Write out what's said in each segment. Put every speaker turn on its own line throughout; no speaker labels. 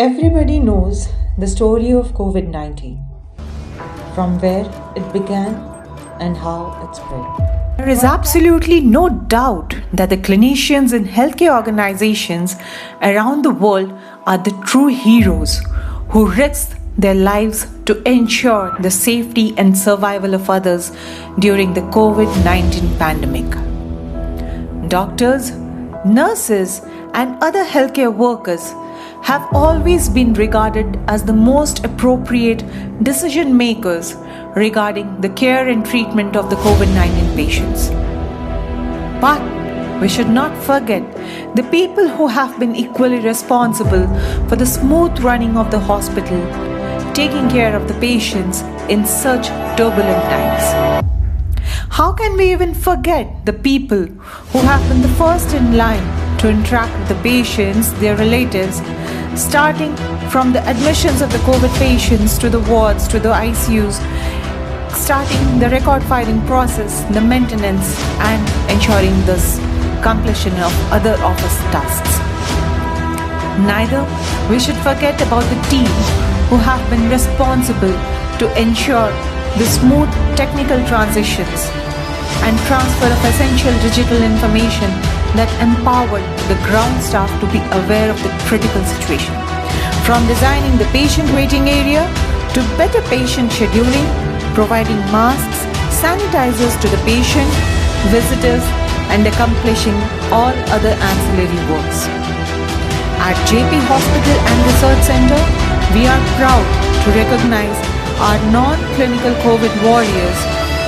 Everybody knows the story of COVID 19, from where it began and how it spread.
There is absolutely no doubt that the clinicians in healthcare organizations around the world are the true heroes who risk their lives to ensure the safety and survival of others during the COVID 19 pandemic. Doctors, nurses, and other healthcare workers have always been regarded as the most appropriate decision makers regarding the care and treatment of the COVID 19 patients. But we should not forget the people who have been equally responsible for the smooth running of the hospital, taking care of the patients in such turbulent times. How can we even forget the people who have been the first in line to interact with the patients, their relatives, starting from the admissions of the COVID patients to the wards, to the ICUs, starting the record filing process, the maintenance, and ensuring this completion of other office tasks. Neither we should forget about the team who have been responsible to ensure the smooth technical transitions and transfer of essential digital information that empowered the ground staff to be aware of the critical situation. From designing the patient waiting area to better patient scheduling, providing masks, sanitizers to the patient, visitors, and accomplishing all other ancillary works. At JP Hospital and Research Center, we are proud to recognize our non-clinical COVID warriors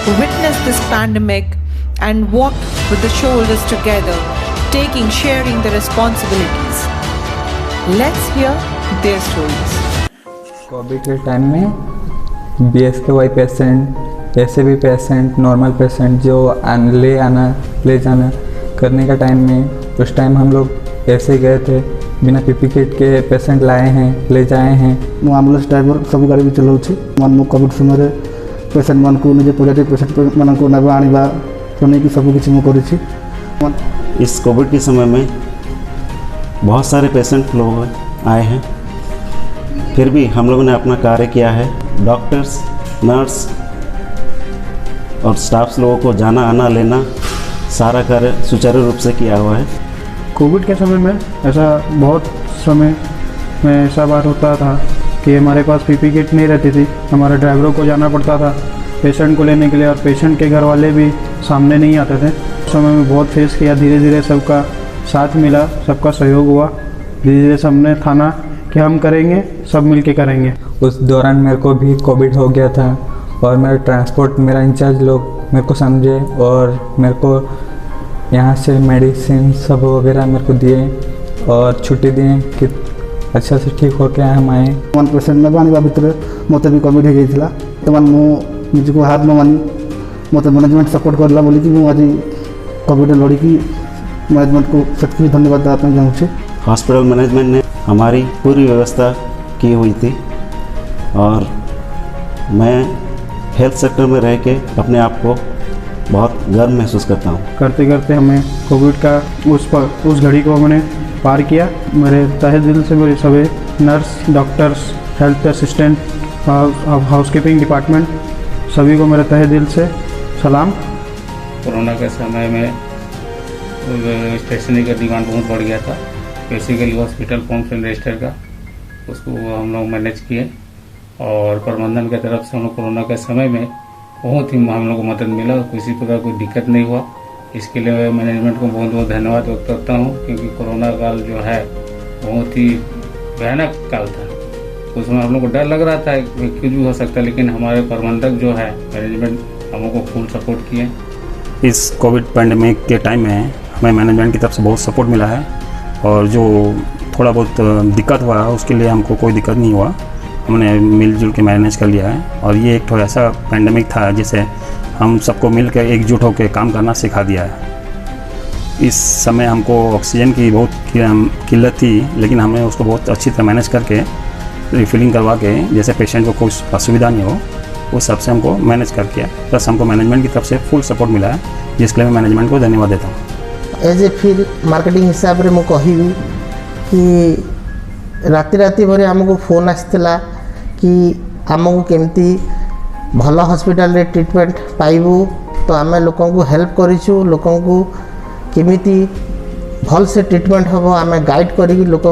who witnessed this pandemic and walked with the shoulders together, sharing the responsibilities. Let's hear their stories.
Covid के time में BSKY patient, ऐसे भी patient, normal patient जो ले जाना करने का time में, उस टाइम हम लोग ऐसे गए थे, बिना पीपी किट के पेशेंट लाए हैं, ले जाए हैं।
ମୁଁ ଆମ୍ବୁଲାନ୍ସ ଡ୍ରାଇଭର ସବୁ ଗାଡ଼ି ବି ଚଲାଉଛି। ମୁଁ କୋଭିଡ଼ ସମୟରେ पेशेंटମାନଙ୍କୁ ନିଜେ ପୋଜିଟିଭ୍ पेशेंटମାନଙ୍କୁ ନେବା ଆଣିବା ନେଇକି ସବୁ କିଛି ମୁଁ କରିଛି।
इस कोविड के समय में बहुत सारे पेशेंट लोग आए हैं, फिर भी हम लोगों ने अपना कार्य किया है। डॉक्टर्स, नर्स और स्टाफ्स लोगों को जाना आना लेना सारा कार्य सुचारू रूप से किया हुआ है।
कोविड के समय में ऐसा बहुत समय में ऐसा बार होता था कि हमारे पास पीपी किट नहीं रहती थी, हमारे ड्राइवरों को जाना पड़ता था पेशेंट को लेने के लिए, और पेशेंट के घर वाले भी सामने नहीं आते थे। उस समय में बहुत फेस किया, धीरे धीरे सबका साथ मिला, सबका सहयोग हुआ, धीरे धीरे सबने ठाना कि हम करेंगे, सब मिल के करेंगे।
उस दौरान मेरे को भी कोविड हो गया था और मेरा ट्रांसपोर्ट, मेरा इंचार्ज लोग मेरे को समझे और मेरे को यहाँ से मेडिसिन सब वगैरह मेरे को दिए और छुट्टी दिए कि अच्छा से ठीक हो के हम आए।
पेशेंट में आने भितर मत भी कोविड हो जाता, तो मुझको हार न मानी मत मैनेजमेंट सपोर्ट करला बोली कि आज कोविड लड़की मैनेजमेंट को सच्ची धन्यवाद देना चाहूँगी।
हॉस्पिटल मैनेजमेंट ने हमारी पूरी व्यवस्था की हुई थी और मैं हेल्थ सेक्टर में रह के अपने आप को बहुत गर्व महसूस करता हूँ।
करते करते हमें कोविड का उस घड़ी को हमने पार किया। मेरे तहे दिल से मेरे सभी nurse, doctors, health assistant, housekeeping department, सभी को मेरे तहे दिल से सलाम।
कोरोना के समय में स्टेशनरी का डिमांड बहुत बढ़ गया था। Basically hospital forms and register का उसको हम लोग मैनेज किए और प्रबंधन की तरफ से हम लोग कोरोना के समय में बहुत ही हम लोग को मदद मिला, किसी प्रकार कोई दिक्कत नहीं हुआ। इसके लिए मैनेजमेंट को बहुत बहुत धन्यवाद व्यक्त करता हूँ, क्योंकि कोरोना काल जो है बहुत ही भयानक काल था। उसमें हम लोग को डर लग रहा था कि कुछ भी हो सकता है, लेकिन हमारे प्रबंधक जो है मैनेजमेंट हम लोग को फुल सपोर्ट किए।
इस कोविड पैंडेमिक के टाइम में हमें मैनेजमेंट की तरफ से बहुत सपोर्ट मिला है और जो थोड़ा बहुत दिक्कत हुआ है उसके लिए हमको कोई दिक्कत नहीं हुआ, हमने मिलजुल के मैनेज कर लिया है। और ये एक थोड़ा ऐसा पैंडेमिक था जिसे हम सबको मिल कर एकजुट होकर काम करना सिखा दिया है। इस समय हमको ऑक्सीजन की बहुत किल्लत थी, लेकिन हमने उसको बहुत अच्छी तरह मैनेज करके रिफिलिंग करवा के, जैसे पेशेंट को कोई असुविधा नहीं हो, उस सबसे हमको मैनेज कर किया। प्लस हमको मैनेजमेंट की तरफ से फुल सपोर्ट मिला है, जिसके लिए मैं मैनेजमेंट को धन्यवाद देता हूँ।
एज ए फिर मार्केटिंग हिसाब से मुझे कहबी कि राति राति भर आमको फोन आसला कि आमको केमती भल हॉस्पिटल रे ट्रीटमेंट पाइबू तो आम लोक हेल्प करूँ लोक केमिति भल से ट्रीटमेंट हम आम गाइड कर लोक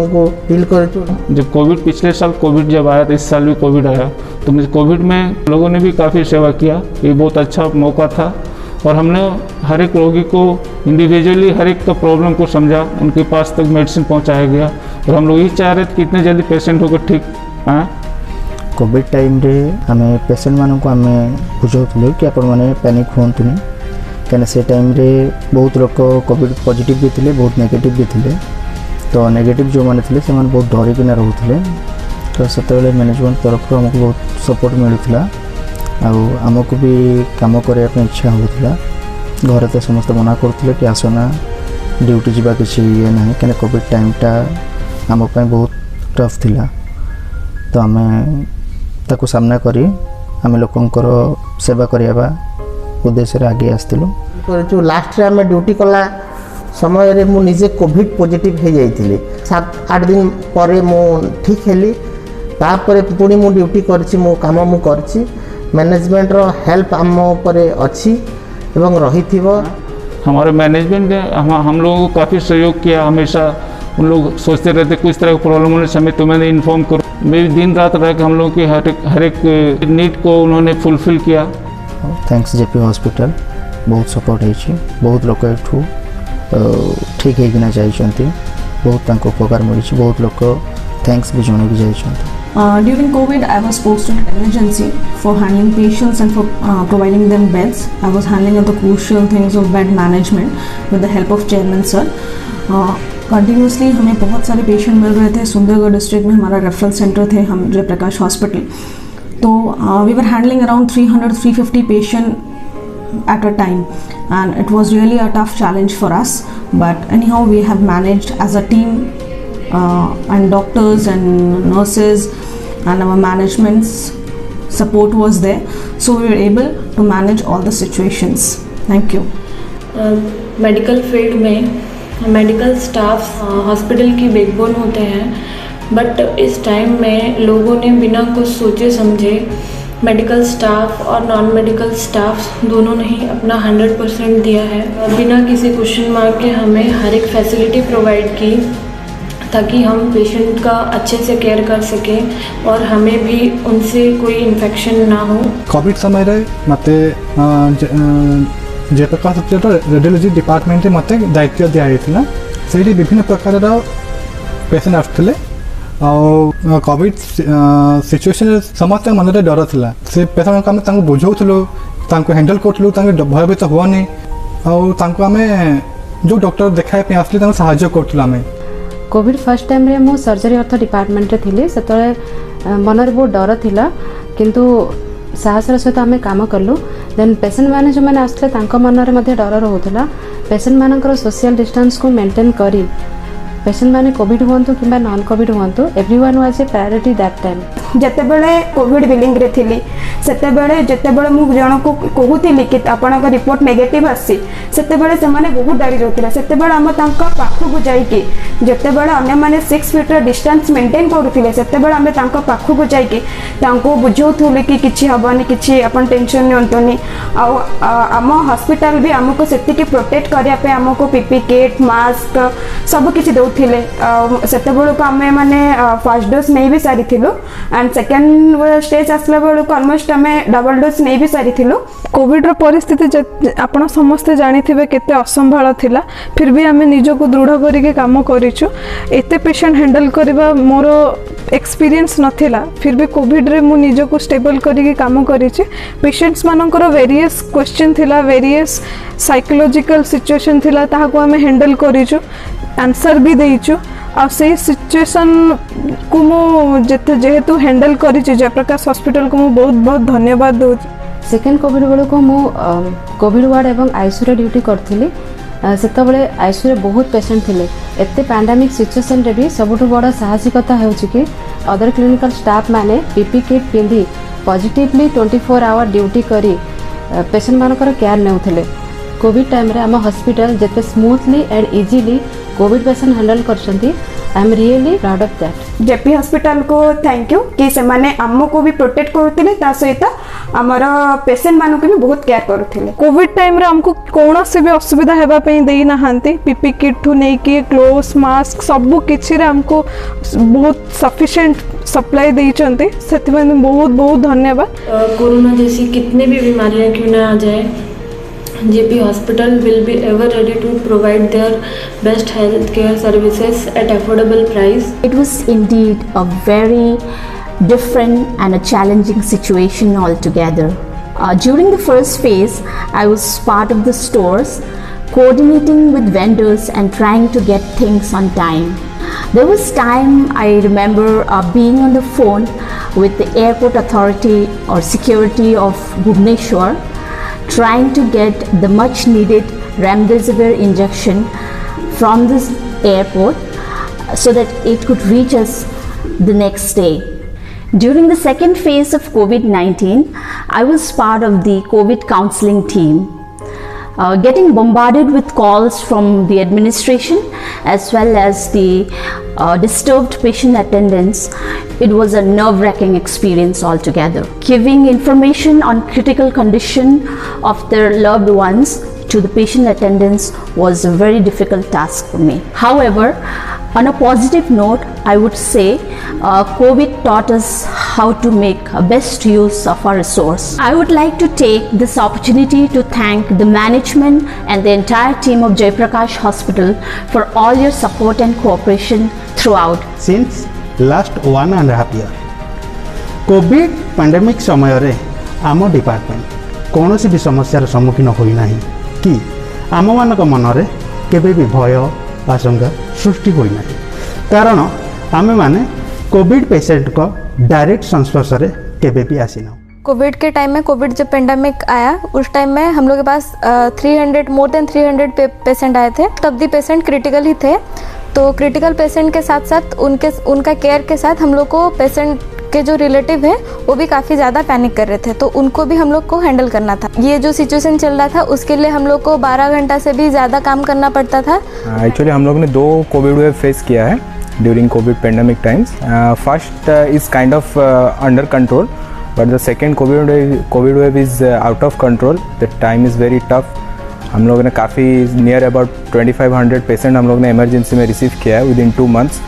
डील करूँ।
जब कोविड पिछले साल कोविड जब आया था, इस साल भी कोविड आया, तो मुझे कोविड में लोगों ने भी काफ़ी सेवा किया। ये बहुत अच्छा मौका था और हमने हर एक रोगी को इंडिविजुअली हर एक का प्रॉब्लम को समझा, उनके पास तक मेडिसिन पहुंचाया गया और हम लोग ये चाह रहे थे कि इतने जल्दी पेशेंट होकर ठीक आए।
कोविड टाइम रे आम पेशेंट मानक आम बुझाऊँ कि आपण मैंने पैनिक हूँ कहीं से टाइम रे बहुत लोग कोविड पॉजिटिव भी थे, बहुत नेगेटिव भी थे। तो नेगेटिव जो मैंने थे से बहुत डरिकिना रोते, तो से मैनेजमेंट तरफ आमको बहुत सपोर्ट मिलूला। आमको भी काम करने इच्छा होता। घर तो समस्त मना करते कि आसना ड्यूटी जावा किसी ये ना क्या कोविड टाइमटा आम बहुत टफ थिला। तो आम ताकू सामना करी आम लोकंकर सेवा करवा उद्देश्य आगे आसलु।
लास्ट रे आम ड्यूटी कला समय रे मु निजे कोविड पॉजिटिव हो जाइए। 7-8 दिन पर मु ठीक हेली, तापर पुणी मु ड्यूटी करछि, मो काम मु करछि। मैनेजमेंट रो हेल्प आम उपरे अच्छी एवं रही थी।
हमारे मैनेजमेंट ने हम लोगों को काफ़ी सहयोग किया। हमेशा उन लोग सोचते रहते कुछ तरह की प्रॉब्लम होने समय तो मैंने इन्फॉर्म करो। मैं दिन रात रह के हम लोगों की हर एक नीड को उन्होंने फुलफिल किया।
थैंक्स जेपी हॉस्पिटल बहुत सपोर्ट है, बहुत लोग एठू ठीक होना जाइए, बहुत उपकार मिली, बहुत लोग थैंक्स भी जन भी जाइए।
During COVID, I was posted at emergency for handling patients and for providing them beds. I was handling the crucial things of bed management with the help of chairman sir. Continuously हमें बहुत सारे patient मिल रहे थे। Sundargarh district में हमारा referral centre थे हम Jayaprakash hospital. तो we were handling around 300-350 patient at a time, and it was really a tough challenge for us, but anyhow we have managed as a team, and doctors and nurses and our management's support was there, so we were able to manage all the situations. Thank you.
Medical field में medical staff hospital की backbone होते हैं, but इस time में लोगों ने बिना कुछ सोचे समझे मेडिकल स्टाफ और नॉन मेडिकल स्टाफ दोनों ने ही अपना 100% दिया है। बिना किसी क्वेश्चन मार्क के हमें हर एक फैसिलिटी प्रोवाइड की ताकि हम पेशेंट का अच्छे से केयर कर सकें और हमें भी उनसे कोई इन्फेक्शन ना हो।
कोविड समय रे मते जयप्रकाश हॉस्पिटल रेडियोलॉजी डिपार्टमेंट मते दायित्व दिया से विभिन्न प्रकार पेशेंट आसुले। कोविड सिचुएशन समस्त मन में डर था। से पेशेंट को आम बुझाऊँ, हैंडल करूँ, भयभीत हुआनी आम जो डॉक्टर देखापी आसले साहाय्य करूँ।
कोविड फर्स्ट टाइम रे मु सर्जरी अर्थ डिपार्टमेंट रे थिली। सेतले मन रे बहुत डर थिला, किंतु साहसर सहित आम काम कलु। देन पेशेंट मैंने जो मैंने आसले तांको मन रे मध्य डर रोला। पेशेंट मानकर सोशल डिस्टेंस को मेंटेन करी पेशेंट माने कोविड हुंतु कि नॉन कोविड हुंतु everyone was a priority that time.
जते बेले कोविड बिलिंग रे थिली सेते बेले जते बेले मु जण को कहूतिली कि आपन का रिपोर्ट नेगेटिव आसी सेते बेले से माने बहुत डरी जोतिला। सेते बेले हम तांका पाखु को जाई कि जते बेले अन्य माने 6 फीट रे डिस्टेंस मेंटेन करूथिले सेते बेले हम तांका पाखु को जाई कि तांको बुझौथुले कि किछि हबनी किछि अपन टेंशन नियंतनी। आम हॉस्पिटल भी हमको सेति की प्रोटेक्ट करिया पे हमको पीपी किट मास्क सब किछि दउथिले। सेते बेले को हम माने फर्स्ट डोज नहीं भी सारी थिलो एंड सेकेंड स्टेज आसला बेलू ऑलमोस्ट आम डबल डोज नहीं भी सारी थिलु।
कोविड रो परिस्थिति आपण समस्ते जानी थिबे केते असंभाळ थिला, फिर भी आम निजको दृढ़ करिके काम करिछु। एते पेशेंट हैंडल करबा मोर एक्सपीरियंस नथिला, फिर भी कोविड रे मु निजको स्टेबल करिके काम करिछि। पेशेंट्स मानकर वेरियस क्वेश्चन थिला, वेरियस साइकोलॉजिकल सिचुएशन थिला, ताहाको आम हैंडल करिछु, आंसर भी देइछु। आ से सिचुएशन को मु जेहेतु हैंडल करिछि जयप्रकाश हॉस्पिटल को मु बहुत बहुत धन्यवाद दउ।
सेकेंड कोविड बेलू को मु कोविड वार्ड एवं आईसीयू रे ड्यूटी करथिली। सेते बेले आईसीयू रे बहुत पेशेंट थिले। एते पैंडेमिक सिचुएशन रे भी सबुठु बड़ साहसिकता हेउछि कि अदर क्लिनिकल स्टाफ माने पीपी किट पिंदी पॉजिटिवली 24 आवर ड्यूटी करी पेशेंट मानकर केयर नेउथिले। कोविड टाइम रे आम हॉस्पिटल जेते smoothly and easily covid patient handle करछंती I am really proud of that.
JP hospital को थैंक यू कि से माने आमको भी प्रोटेक्ट करथिले ता सहित हमर पेशेंट मानु के भी बहुत केयर करथिले।
कोविड टाइम रे हमको कोनोसी भी असुविधा हेबा पे देई ना हांती पीपी किट ठु नै कि ग्लोव्स मास्क सब किछि रे हमको बहुत सफिशिएंट सप्लाई देई चंती सेति में बहुत बहुत धन्यवाद।
कोरोना जैसी कितने भी बीमारियां क्यों ना आ जाए, JP Hospital will be ever ready to provide their best healthcare services at affordable price.
It was indeed a very different and a challenging situation altogether. During the first phase, I was part of the stores, coordinating with vendors and trying to get things on time. There was time I remember being on the phone with the airport authority or security of Bhubaneswar, trying to get the much needed remdesivir injection from this airport so that it could reach us the next day. During the second phase of COVID-19, I was part of the COVID counseling team. Getting bombarded with calls from the administration as well as the disturbed patient attendants, it was a nerve-wracking experience altogether. Giving information on critical condition of their loved ones to the patient attendants was a very difficult task for me. However, on a positive note, I would say COVID taught us how to make best use of our resource. I would like to take this opportunity to thank the management and the entire team of Jayaprakash Hospital for all your support and cooperation throughout.
Since last 1.5 years, COVID pandemic समय रे आम department कौन सी भी समस्यार सम्मुखीन होना कि आम मान मन में केबे भी भय आशंका सृष्टि होना, कारण आमे माने कोविड पेशेंट को डायरेक्ट संस्पर्श रे केबे भी आसीना।
कोविड के टाइम में, कोविड जब पेंडेमिक आया उस टाइम में हम लोग के पास मोर देन 300 पेशेंट आए थे। तब भी पेशेंट क्रिटिकल ही थे, तो क्रिटिकल पेशेंट के साथ साथ उनका केयर के साथ हम लोग को पेशेंट के जो रिलेटिव है वो भी काफ़ी ज़्यादा पैनिक कर रहे थे, तो उनको भी हम लोग को हैंडल करना था। ये जो सिचुएशन चल रहा था उसके लिए हम लोग को 12 घंटा से भी ज़्यादा काम करना पड़ता था।
एक्चुअली हम लोग ने 2 कोविड वेव फेस किया है during Covid pandemic times. First is kind of under control, but the second Covid wave is out of control. The time is very tough. हम लोगों ने काफ़ी नियर अबाउट 2500 पेशेंट हम लोग ने इमरजेंसी में रिसीव किया है विदिन 2 मंथ्स।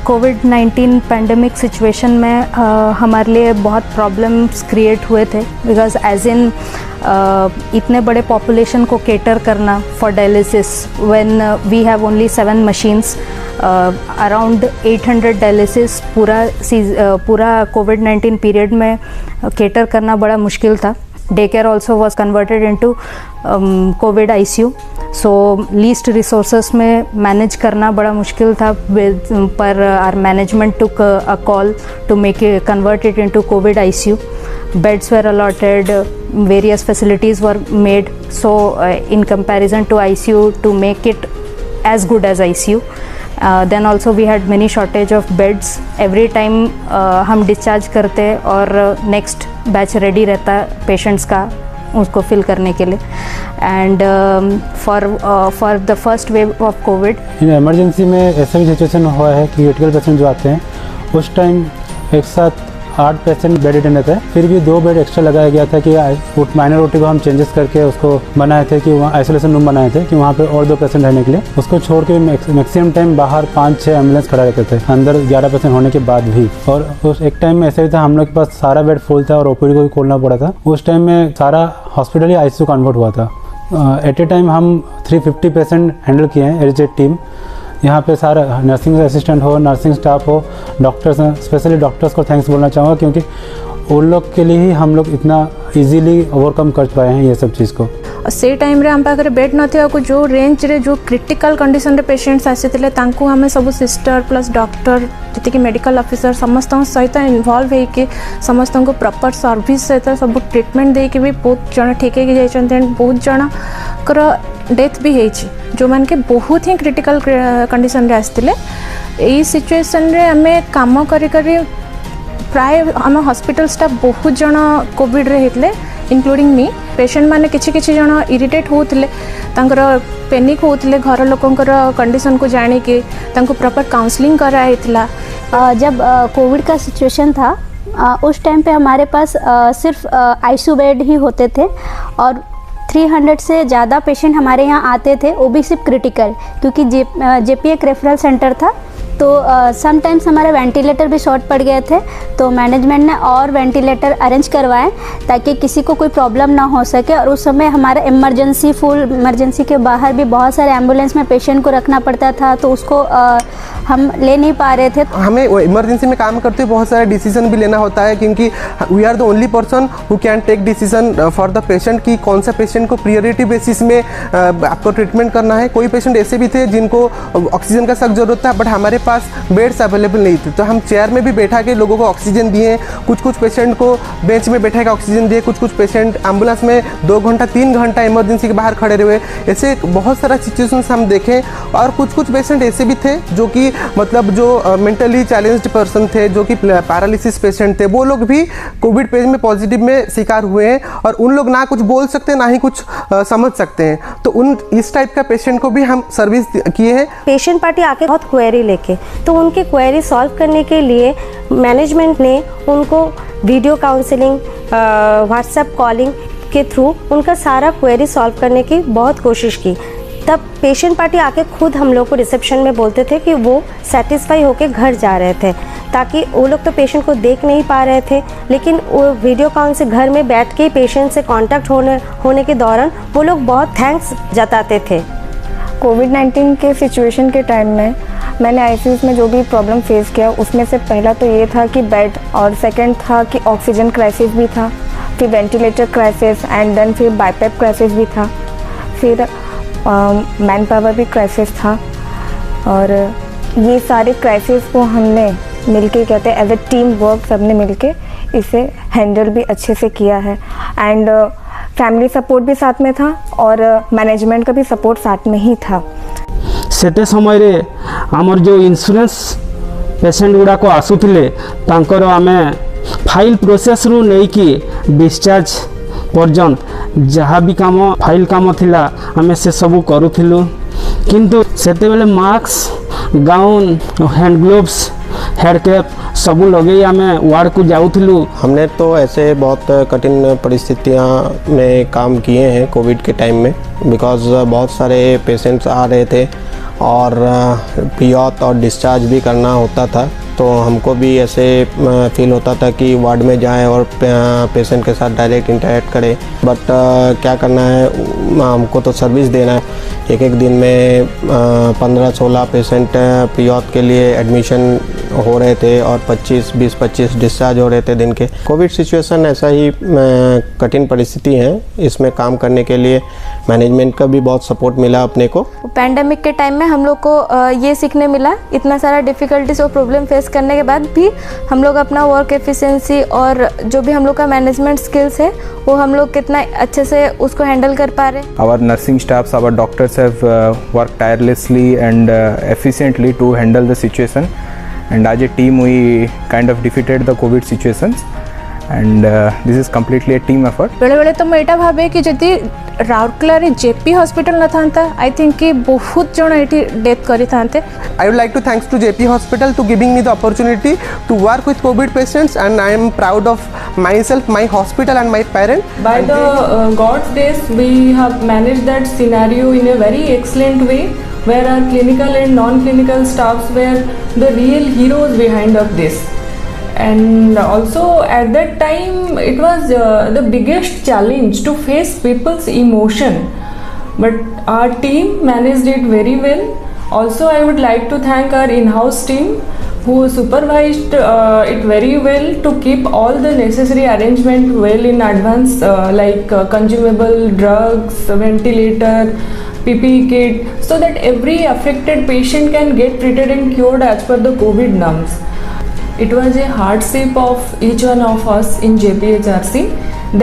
कोविड-19 पेंडेमिक सिचुएशन में हमारे लिए बहुत प्रॉब्लम्स क्रिएट हुए थे, बिकॉज एज इन इतने बड़े पॉपुलेशन को केटर करना for dialysis when we have only 7 machines, around 800 dialysis पूरा कोविड-19 पीरियड में केटर करना बड़ा मुश्किल था। Day care also was converted into covid ICU, so least resources में मैनेज करना बड़ा मुश्किल था, पर our management took a call to make it convert it into covid ICU. Beds were allotted, various facilities were made, so in comparison to ICU, to make it as good as ICU. Then also we had many shortage of beds. Every time हम discharge करते और next batch ready रहता patients का उसको fill करने के लिए। And for the first wave of Covid,
in emergency में ऐसा भी सिचुएशन हुआ है कि क्रिटिकल पेशेंट जो आते हैं उस टाइम एक साथ 8 पेशेंट बेड अटेंड रहते हैं, फिर भी 2 बेड एक्स्ट्रा लगाया गया था कि माइनर OT को हम चेंजेस करके उसको बनाए थे कि वहाँ आइसोलेशन रूम बनाए थे कि वहाँ पे और 2 पेशेंट रहने के लिए। उसको छोड़ के मैक्सिमम टाइम बाहर 5-6 एम्बुलेंस खड़ा रहते थे, अंदर 11 पेशेंट होने के बाद भी। और उस एक टाइम में ऐसा ही था, हम लोग के पास सारा बेड फुल था और OPD को भी खोलना पड़ा था। उस टाइम में सारा हॉस्पिटल ही ICU कन्वर्ट हुआ था। एट ए टाइम हम 350 पेशेंट हैंडल किए हैं एज ए टीम। यहाँ पे सारा नर्सिंग असिस्टेंट हो, नर्सिंग स्टाफ हो, डॉक्टर्स हैं, स्पेशली डॉक्टर्स को थैंक्स बोलना चाहूँगा क्योंकि उन लोग के लिए ही हम लोग इतना इजीली ओवरकम कर पाए हैं ये सब चीज़ को।
से टाइम रे हम पाखरे बेड नथिया को जो रेंज रे जो क्रिटिकल कंडीशन रे पेशेंट्स आसीथिले तांको हमें सब सिस्टर प्लस डॉक्टर जति कि मेडिकल ऑफिसर समस्त सहित इन्वॉल्व है कि समस्त को प्रॉपर सर्विस सहित सब ट्रीटमेंट दे कि भी बहुत जन ठीक है जाइछन, बहुत जन कर डेथ भी होइछि जो मान के बहुत ही क्रिटिकल कंडीशन रे आसीथिले। एई सिचुएशन रे हमें काम करी करी प्राय आम हॉस्पिटल स्टाफ बहुत जन कोविड रे हेतले। इंक्लूडिंग मी पेशेंट माने किछि किछि जण इरिटेट होउतले तांकर पैनिक होउतले घर लोकंकर कंडीशन को जानी के तांको प्रॉपर काउंसलिंग करा हेतला।
जब कोविड का सिचुएशन था उस टाइम पे हमारे पास सिर्फ आईसीयू बेड ही होते थे और 300 से ज़्यादा पेशेंट हमारे यहाँ आते थे, वो भी सिर्फ क्रिटिकल, क्योंकि जेपी एक रेफरल सेंटर था। तो समटाइम्स हमारे वेंटिलेटर भी शॉर्ट पड़ गए थे, तो मैनेजमेंट ने और वेंटिलेटर अरेंज करवाए ताकि किसी को कोई प्रॉब्लम ना हो सके। और उस समय हमारा इमरजेंसी फुल इमरजेंसी के बाहर भी बहुत सारे एम्बुलेंस में पेशेंट को रखना पड़ता था, तो उसको हम ले नहीं पा रहे थे।
हमें इमरजेंसी में काम करते हुए बहुत सारे डिसीजन भी लेना होता है, क्योंकि we are the only person who can take decision for the patient कि कौन सा पेशेंट को प्रियोरिटी बेसिस में आपको ट्रीटमेंट करना है। कोई पेशेंट ऐसे भी थे जिनको ऑक्सीजन का सख्त जरूरत था, बट हमारे पास बेड्स अवेलेबल नहीं थे, तो हम चेयर में भी बैठा के लोगों को ऑक्सीजन दिए। कुछ पेशेंट को बेंच में बैठा के ऑक्सीजन दिए, कुछ पेशेंट एम्बुलेंस में 2 घंटा 3 घंटा इमरजेंसी के बाहर खड़े रहे। ऐसे बहुत सारा सिचुएशंस हम देखें। और कुछ पेशेंट ऐसे भी थे जो कि मतलब जो मेंटली चैलेंज्ड पर्सन थे, जो कि पैरालिसिस पेशेंट थे, वो लोग भी कोविड पेज में पॉजिटिव में शिकार हुए हैं और उन लोग ना कुछ बोल सकते हैं ना ही कुछ समझ सकते हैं। तो इस टाइप का पेशेंट को भी हम सर्विस किए हैं।
पेशेंट पार्टी आके बहुत क्वेरी लेके, तो उनकी क्वेरी सॉल्व करने के लिए मैनेजमेंट ने उनको वीडियो काउंसलिंग, व्हाट्सएप कॉलिंग के थ्रू उनका सारा क्वेरी सॉल्व करने की बहुत कोशिश की। तब पेशेंट पार्टी आके खुद हम लोग को रिसेप्शन में बोलते थे कि वो सेटिस्फाई होके घर जा रहे थे, ताकि वो लोग तो पेशेंट को देख नहीं पा रहे थे, लेकिन वो वीडियो कॉल से घर में बैठ के पेशेंट से कांटेक्ट होने के दौरान वो लोग बहुत थैंक्स जताते थे।
कोविड-19 के सिचुएशन के टाइम में मैंने आईसीयू में जो भी प्रॉब्लम फेस किया, उसमें से पहला तो ये था कि बेड, और सेकंड था कि ऑक्सीजन क्राइसिस भी था, फिर वेंटिलेटर क्राइसिस एंड देन फिर बाईपैप क्राइसिस भी था, फिर मैन पावर भी क्राइसिस था। और ये सारे क्राइसिस को हमने मिलके कहते हैं एज ए टीम वर्क सबने मिलके इसे हैंडल भी अच्छे से किया है। एंड फैमिली सपोर्ट भी साथ में था और मैनेजमेंट का भी सपोर्ट साथ में ही था।
सेते समय रे आमर जो इंश्योरेंस पेशेंट गुड़ा को आसुथिले तांकर आमे फाइल प्रोसेस रु नहीं कि डिस्चार्ज पर्यंत जहाँ भी काम फाइल काम थिला आमे से सब करूथिलु, किंतु सेते बेले mask, gown, hand gloves, head cap सब लगे आमे वार्ड को जाऊथिलु।
हमने तो ऐसे बहुत कठिन परिस्थितियां में काम किए हैं कोविड के टाइम में, बिकॉज बहुत सारे पेशेंट्स आ रहे थे और प्री-ऑथ और डिस्चार्ज भी करना होता था। तो हमको भी ऐसे फील होता था कि वार्ड में जाएं और पेशेंट के साथ डायरेक्ट इंटरेक्ट करें, बट क्या करना है, हमको तो सर्विस देना है। एक दिन में 15-16 पेशेंट प्री-ऑथ के लिए एडमिशन हो रहे थे और 20-25 डिस्चार्ज हो रहे थे दिन के। कोविड सिचुएशन ऐसा ही कठिन परिस्थिति है, इसमें काम करने के लिए मैनेजमेंट का भी बहुत सपोर्ट मिला अपने को।
पैंडेमिक के टाइम में हम लोग को ये सीखने मिला, इतना सारा डिफ़िकल्टीज और प्रॉब्लम फेस करने के बाद भी हम लोग अपना वर्क एफिशिएंसी और जो भी हम लोग का मैनेजमेंट स्किल्स है वो हम लोग कितना अच्छे से उसको हैंडल कर पा रहे हैं।
Our nursing staffs, our doctors have worked tirelessly and efficiently to handle the situation, and as a team we kind of defeated the COVID situations, and this is completely a team effort.
बेले बेले तो मैं एटा भाबे कि जदि राउरकेला रे JP hospital न थांता, I think कि बहुत जण एटी डेथ करी थांते।
I would like to thanks to JP Hospital to giving me the opportunity to work with COVID patients, and I am proud of myself, my hospital and my parent.
By the God's grace, we have managed that scenario in a very excellent way, where our clinical and non-clinical staffs were the real heroes behind of this. And also at that time it was the biggest challenge to face people's emotion, but our team managed it very well. Also I would like to thank our in-house team who supervised it very well to keep all the necessary arrangement well in advance, like consumable drugs, ventilator, PPE kit, so that every affected patient can get treated and cured as per the COVID norms. It was a hardship of each one of us in JPHRC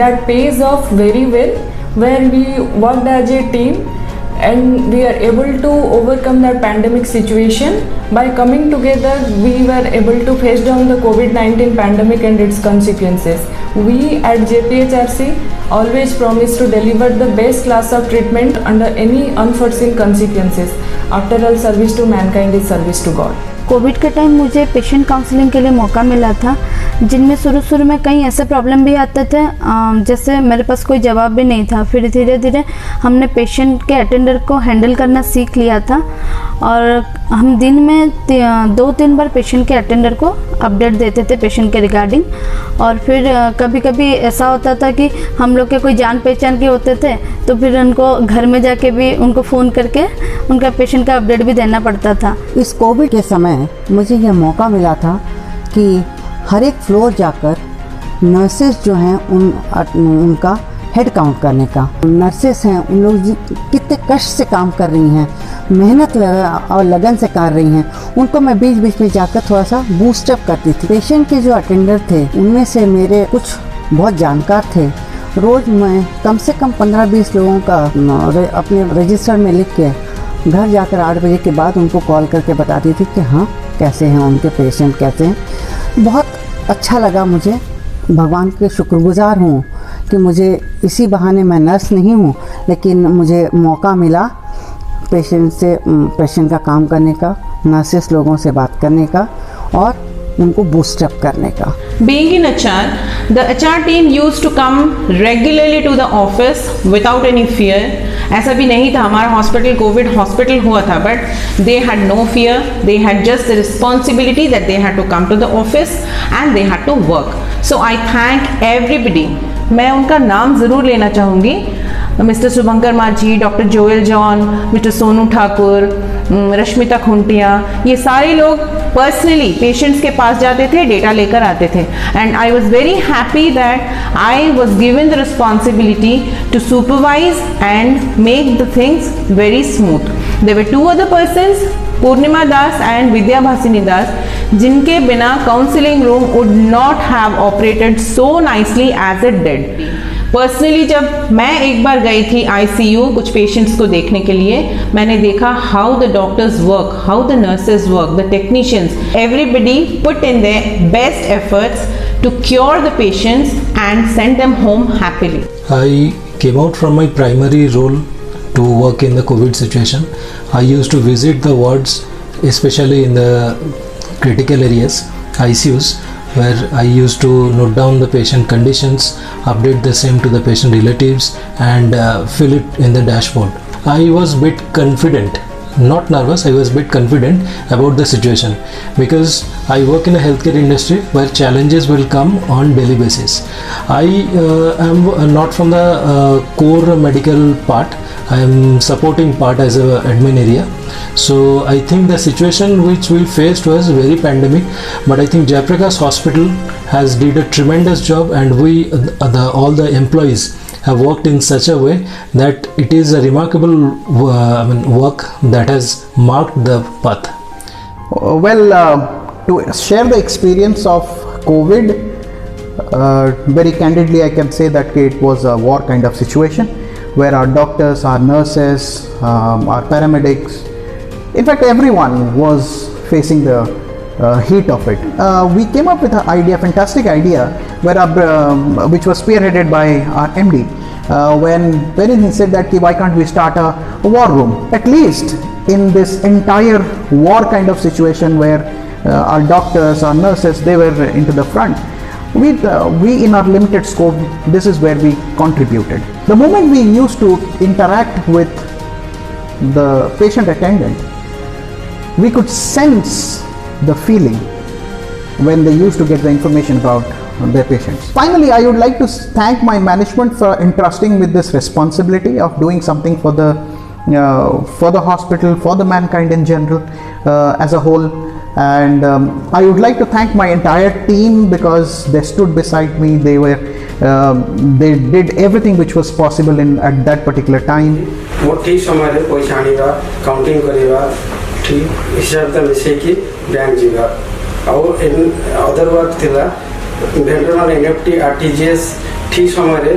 that pays off very well, where we worked as a team and we are able to overcome that pandemic situation. By coming together, we were able to face down the COVID-19 pandemic and its consequences. We at JPHRC always promise to deliver the best class of treatment under any unforeseen consequences. After all, service to mankind is service to God.
Covid के time मुझे patient counselling के लिए मौका मिला था, जिनमें शुरू में कई ऐसे प्रॉब्लम भी आते थे जैसे मेरे पास कोई जवाब भी नहीं था। फिर धीरे धीरे हमने पेशेंट के अटेंडर को हैंडल करना सीख लिया था और हम दिन में 2-3 बार पेशेंट के अटेंडर को अपडेट देते थे पेशेंट के रिगार्डिंग। और फिर कभी कभी ऐसा होता था कि हम लोग के कोई जान पहचान के होते थे तो फिर उनको घर में जाके भी उनको फ़ोन करके उनका पेशेंट का अपडेट भी देना पड़ता था।
इस कोविड के समय मुझे यह मौका मिला था कि हर एक फ्लोर जाकर नर्सेस जो हैं उनका हेड काउंट करने का। नर्सेस हैं उन लोग कितने कष्ट से काम कर रही हैं, मेहनत और लगन से कर रही हैं, उनको मैं बीच बीच में जाकर थोड़ा सा बूस्टअप करती थी। पेशेंट के जो अटेंडर थे उनमें से मेरे कुछ बहुत जानकार थे। रोज़ मैं कम से कम 15-20 लोगों का अपने रजिस्टर में लिख के घर जाकर 8 बजे के बाद उनको कॉल करके बताती थी कि हाँ कैसे हैं उनके पेशेंट, कैसे हैं। बहुत अच्छा लगा मुझे, भगवान के शुक्रगुजार हूँ कि मुझे इसी बहाने, मैं नर्स नहीं हूँ लेकिन मुझे मौका मिला पेशेंट का काम करने का, नर्सेस लोगों से बात करने का और उनको बूस्टअप करने का।
Being in HR, the HR team used to come regularly to the office without any fear. ऐसा भी नहीं था, हमारा हॉस्पिटल कोविड हॉस्पिटल हुआ था, but they had no fear. They had just the responsibility that they had to come to the office and they had to work. So I thank everybody. मैं उनका नाम ज़रूर लेना चाहूँगी, मिस्टर शुभंकर माझी, doctor Joel John, mister Sonu Thakur, Rashmita Khuntia, ये सारे लोग पर्सनली पेशेंट्स के पास जाते थे, डेटा लेकर आते थे। And I was very happy that I was given the responsibility to supervise and make the things very smooth. There were 2 other persons, Purnima Das and Vidya Bhasini Das, जिनके बिना counselling room would not have operated so nicely as it did. Personally जब मैं एक बार गई थी ICU कुछ patients को देखने के लिए, मैंने देखा how the doctors work, how the nurses work, the technicians, everybody put in their best efforts to cure the patients and send them home happily.
I came out from my primary role to work in the COVID situation. I used to visit the wards, especially in the critical areas, ICUs, where I used to note down the patient conditions, update the same to the patient relatives and fill it in the dashboard. I was a bit confident, not nervous, I was a bit confident about the situation because I work in a healthcare industry where challenges will come on daily basis. I am not from the core medical part, I am supporting part as a admin area. So I think the situation which we faced was very pandemic, but I think Jayaprakash Hospital has did a tremendous job and we all the employees have worked in such a way that it is a remarkable work that has marked the path.
To share the experience of COVID, very candidly I can say that it was a war kind of situation where our doctors, our nurses, our paramedics, in fact everyone was facing the heat of it. We came up with an idea, fantastic idea, which was spearheaded by our MD. When he said that why can't we start a war room, at least in this entire war kind of situation where our doctors, our nurses, they were into the front. We in our limited scope, this is where we contributed. The moment we used to interact with the patient attendant, we could sense the feeling when they used to get the information about their patients. Finally, I would like to thank my management for entrusting with this responsibility of doing something for the hospital, for the mankind in general, as a whole. And I would like to thank my entire team because they stood beside me. They did everything which was possible at that particular time.
ठीक समय रे पैसा आनिबा, counting करिबा, ठीक हिसाब त मिसे कि बैंक जीवा और अदर वर्क थिला, भेंडर मान NFT RTGS ठीक समय रे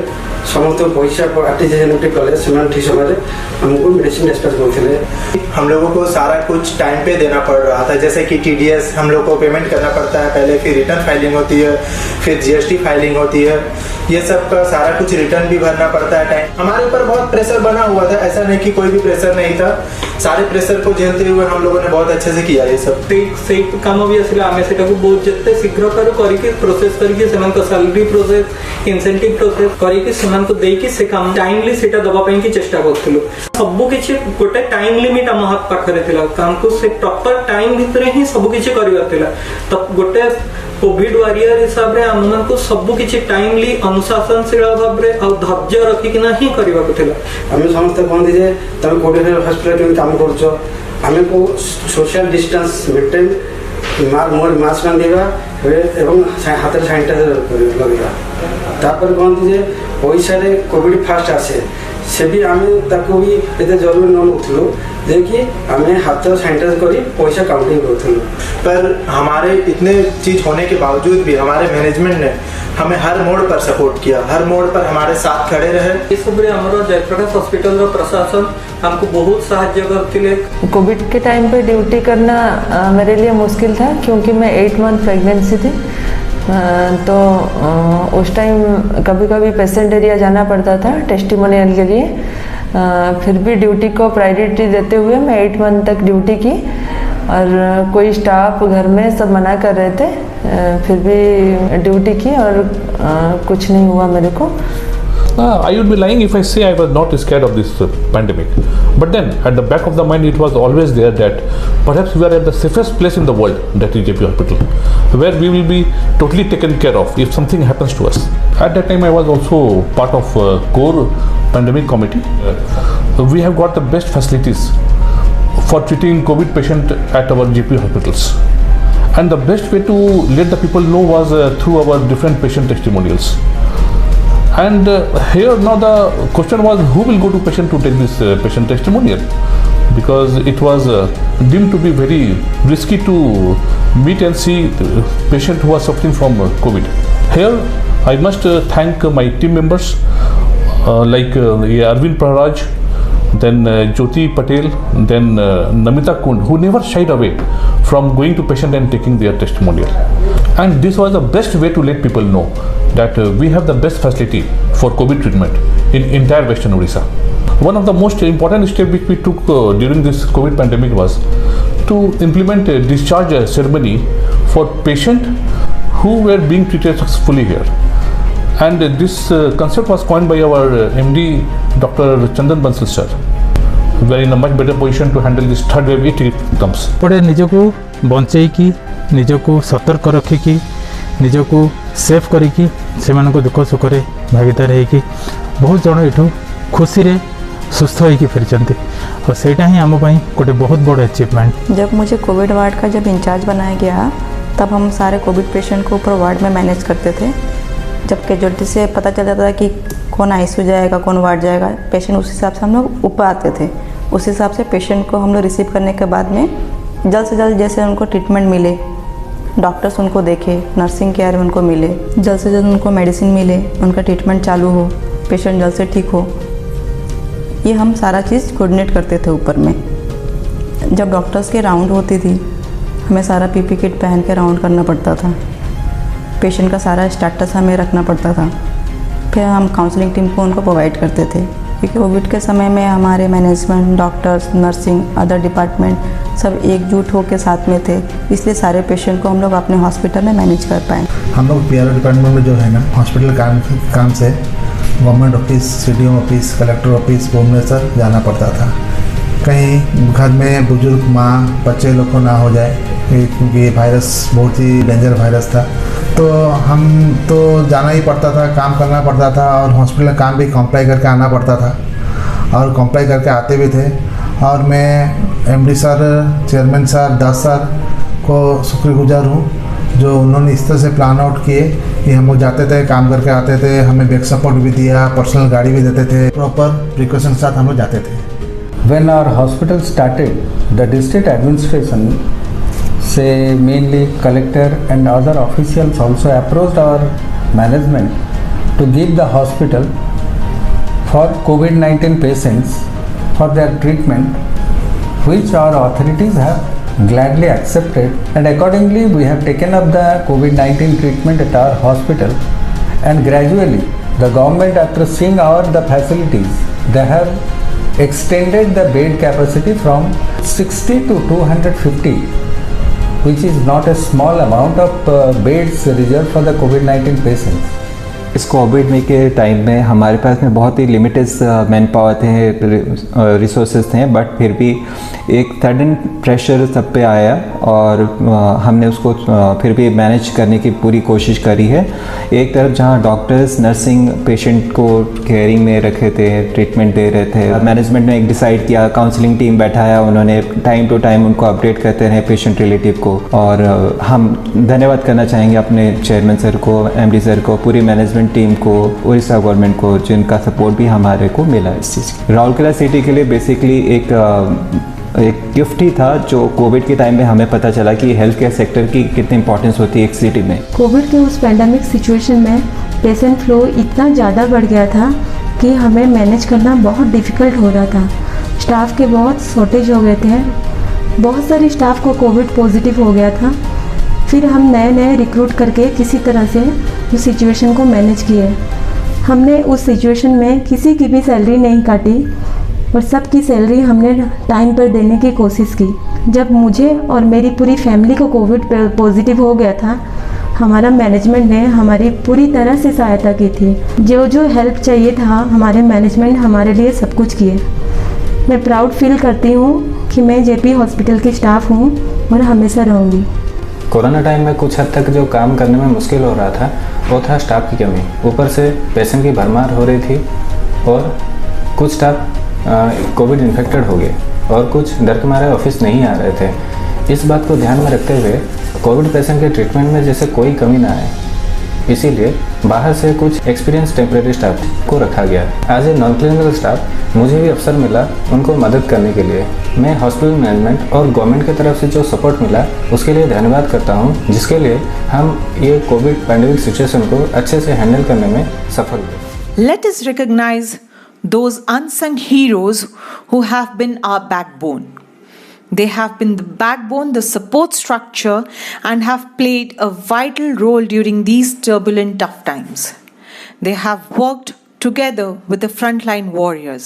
समस्त पैसा आर्टिफिशियल कले से ठीक समय हमको मेडिसिन डिस्पैच करते।
हम लोगों को सारा कुछ टाइम पे देना पड़ रहा था, जैसे कि TDS हम लोग को पेमेंट करना पड़ता है पहले, फिर रिटर्न फाइलिंग होती है, फिर GST फाइलिंग होती है, ये सब का सारा कुछ रिटर्न भी भरना पड़ता है। टाइम हमारे ऊपर बहुत प्रेशर बना हुआ था, ऐसा नहीं कि कोई भी प्रेशर नहीं था, सारे प्रेशर को झेलते हुए हम लोगों ने बहुत अच्छे से किया ये सब।
से काम भी आसिला आमे सेटा को बहुत जत्ते शीघ्र करू करिके प्रोसेस करिके सेमान को सैलरी प्रोसेस इंसेंटिव प्रोसेस करिके सेमान को देकी से काम टाइमली सेटा दबा पई की चेष्टा करथिलु। सब किछि गोटे टाइम लिमिट हम हाथ पाखरे थिला, काम को से प्रॉपर टाइम भितरे ही सब किछि करिवार थिला। त गोटे कोविड वॉरियर हिसाब रे हम को सब किछि टाइमली अनुशासनशील भाव रे और धैर्य रखी कि नहीं करबा को थिला।
हम समस्त कहते जे तुम कोविड हॉस्पिटल के काम करछो, हमें को सोशल डिस्टेंस मेंटेन मास्क बांधिबा एवं हाथ में सैनिटाइजर लगेगा। तापर कहते जे पैसा रे कोविड फास्ट आसे से भी आम ताको भी एते जरूरी न नथलो देखिए हमें हाथ सैनिटाइज करी पैसा काउंटिंग करथलो।
पर हमारे इतने चीज होने के बावजूद भी हमारे मैनेजमेंट ने हमें हर मोड़ पर सपोर्ट किया, हर मोड़ पर हमारे साथ खड़े रहे।
इस सबरे हमरो जयप्रकाश हॉस्पिटल रो प्रशासन हमको बहुत सहायता करथिले।
कोविड के टाइम पे ड्यूटी करना मेरे लिए मुश्किल था क्योंकि मैं 8 मंथ प्रेगनेंसी थी, तो उस टाइम कभी कभी पेशेंट एरिया जाना पड़ता था टेस्टिमोनियल के लिए। फिर भी ड्यूटी को प्रायोरिटी देते हुए मैं 8 मंथ तक ड्यूटी की और कोई स्टाफ घर में सब मना कर रहे थे, फिर भी ड्यूटी की और कुछ नहीं हुआ मेरे को।
I would be lying if I say I was not scared of this pandemic. But then, at the back of the mind, it was always there that perhaps we are at the safest place in the world, that is JP Hospital, where we will be totally taken care of if something happens to us. At that time, I was also part of core pandemic committee. We have got the best facilities for treating COVID patient at our JP hospitals. And the best way to let the people know was through our different patient testimonials. And here now the question was who will go to patient to take this patient testimonial, because it was deemed to be very risky to meet and see patient who are suffering from COVID. Here I must thank my team members like Arvind Praharaj, then Jyoti Patel, then Namita Kund, who never shied away from going to patient and taking their testimonial. And this was the best way to let people know that we have the best facility for COVID treatment in entire Western Odisha. One of the most important steps which we took during this COVID pandemic was to implement a discharge ceremony for patients who were being treated successfully here. And this concept was coined by our MD Dr. Chandan Bansal sir. We are in a much better position to handle this third wave if it comes.
पड़े निजको बंचेकी निजको सतर्क रखिकी निजको safe करिकी सेमान को दुख सुख रे भागीदार होगी बहुत जन एठू खुशी रे सुस्थ होगी फिरचंती और सेटा ही आम पाई गोटे बहुत बड़ अचीवमेंट।
जब मुझे कोविड वार्ड का जब इंचार्ज बनाया गया तब हम सारे कोविड पेशेंट को ऊपर वार्ड में मैनेज करते थे। जब कैजुअलिटी से पता चल जाता था कि कौन आईसीयू जाएगा कौन वार्ड जाएगा, पेशेंट उस हिसाब से हम लोग ऊपर आते थे। उस हिसाब से पेशेंट को हम लोग रिसीव करने के बाद में जल्द से जल्द जैसे उनको ट्रीटमेंट मिले, डॉक्टर्स उनको देखे, नर्सिंग केयर उनको मिले, जल्द से जल्द उनको मेडिसिन मिले, उनका ट्रीटमेंट चालू हो, पेशेंट जल्द से ठीक हो, ये हम सारा चीज़ कोऑर्डिनेट करते थे ऊपर में। जब डॉक्टर्स के राउंड होती थी हमें सारा पीपी किट पहन के राउंड करना पड़ता था, पेशेंट का सारा स्टेटस हमें रखना पड़ता था, फिर हम काउंसलिंग टीम को उनको प्रोवाइड करते थे। क्योंकि कोविड के समय में हमारे management, doctors, nursing, other department सब एकजुट होकर साथ में थे, इसलिए सारे पेशेंट को हम लोग अपने हॉस्पिटल में मैनेज कर पाए।
हम लोग पीआरओ डिपार्टमेंट में जो है ना हॉस्पिटल काम से government office, CDM office, collector office Bhubaneswar जाना पड़ता था। कहीं घर में बुजुर्ग माँ बच्चे लोग को ना हो जाए, क्योंकि वायरस बहुत ही डेंजर वायरस था, तो हम तो जाना ही पड़ता था, काम करना पड़ता था और हॉस्पिटल में काम भी कॉम्प्लाई करके आना पड़ता था और कॉम्प्लाई करके आते भी थे। और मैं एमडी सर, चेयरमैन सर, दास सर को शुक्रगुजार हूँ जो उन्होंने इस तरह से प्लान आउट किए कि हम लोग जाते थे, काम करके आते थे, हमें बैक सपोर्ट भी दिया, पर्सनल गाड़ी भी देते थे, प्रॉपर प्रिकॉशन के साथ हम लोग जाते थे।
When our hospital started, the district administration, say mainly collector and other officials also approached our management to give the hospital for COVID-19 patients for their treatment, which our authorities have gladly accepted, and accordingly we have taken up the COVID-19 treatment at our hospital. And gradually the government, after seeing the facilities, they have extended the bed capacity from 60 to 250, which is not a small amount of beds reserved for the COVID-19 patients.
इस Covid में के time में हमारे पास में बहुत ही limited man power थे, resources थे, but फिर भी एक सडन प्रेशर सब पे आया और हमने उसको फिर भी मैनेज करने की पूरी कोशिश करी है। एक तरफ जहां डॉक्टर्स नर्सिंग पेशेंट को केयरिंग में रखे थे, ट्रीटमेंट दे रहे थे, मैनेजमेंट ने एक डिसाइड किया, काउंसलिंग टीम बैठाया, उन्होंने टाइम टू टाइम उनको अपडेट करते रहे पेशेंट रिलेटिव को। और हम धन्यवाद करना चाहेंगे अपने चेयरमैन सर को, MD सर को, पूरी मैनेजमेंट टीम को, उड़ीसा गवर्नमेंट को, जिनका सपोर्ट भी हमारे को मिला इस चीज़ की। राउरकेला सिटी के लिए बेसिकली एक गिफ्ट ही था, जो कोविड के टाइम में हमें पता चला कि हेल्थ केयर सेक्टर की कितनी इंपॉर्टेंस होती है एक सिटी में।
कोविड के उस पैंडमिक सिचुएशन में पेशेंट फ्लो इतना ज़्यादा बढ़ गया था कि हमें मैनेज करना बहुत डिफ़िकल्ट हो रहा था। स्टाफ के बहुत शॉर्टेज हो गए थे, बहुत सारे स्टाफ को कोविड पॉजिटिव हो गया था। फिर हम नए रिक्रूट करके किसी तरह से उस सिचुएशन को मैनेज किए। हमने उस सिचुएशन में किसी की भी सैलरी नहीं काटी और सबकी सैलरी हमने टाइम पर देने की कोशिश की। जब मुझे और मेरी पूरी फैमिली को कोविड पॉजिटिव हो गया था, हमारा मैनेजमेंट ने हमारी पूरी तरह से सहायता की थी। जो हेल्प चाहिए था, हमारे मैनेजमेंट हमारे लिए सब कुछ किए। मैं प्राउड फील करती हूँ कि मैं JP हॉस्पिटल की स्टाफ हूँ और हमेशा रहूँगी।
कोरोना टाइम में कुछ हद तक जो काम करने में मुश्किल हो रहा था वो था स्टाफ की कमी। ऊपर से पेशेंट की भरमार हो रही थी और कुछ स्टाफ कोविड इन्फेक्टेड हो गए और कुछ डर के मारे ऑफिस नहीं आ रहे थे। इस बात को ध्यान में रखते हुए कोविड पेशेंट के ट्रीटमेंट में जैसे कोई कमी ना आए, इसीलिए बाहर से कुछ एक्सपीरियंस टेम्परेरी स्टाफ को रखा गया। As a non clinical staff मुझे भी अवसर मिला उनको मदद करने के लिए। मैं हॉस्पिटल मैनेजमेंट और गवर्नमेंट की तरफ से जो सपोर्ट मिला उसके लिए धन्यवाद करता हूं, जिसके लिए हम ये कोविड पैंडेमिक सिचुएशन को अच्छे से हैंडल करने में सफल हुए।
Let us recognize those unsung heroes who have been our backbone. They have been the backbone, the support structure, and have played a vital role during these turbulent, tough times. They have worked together with the frontline warriors.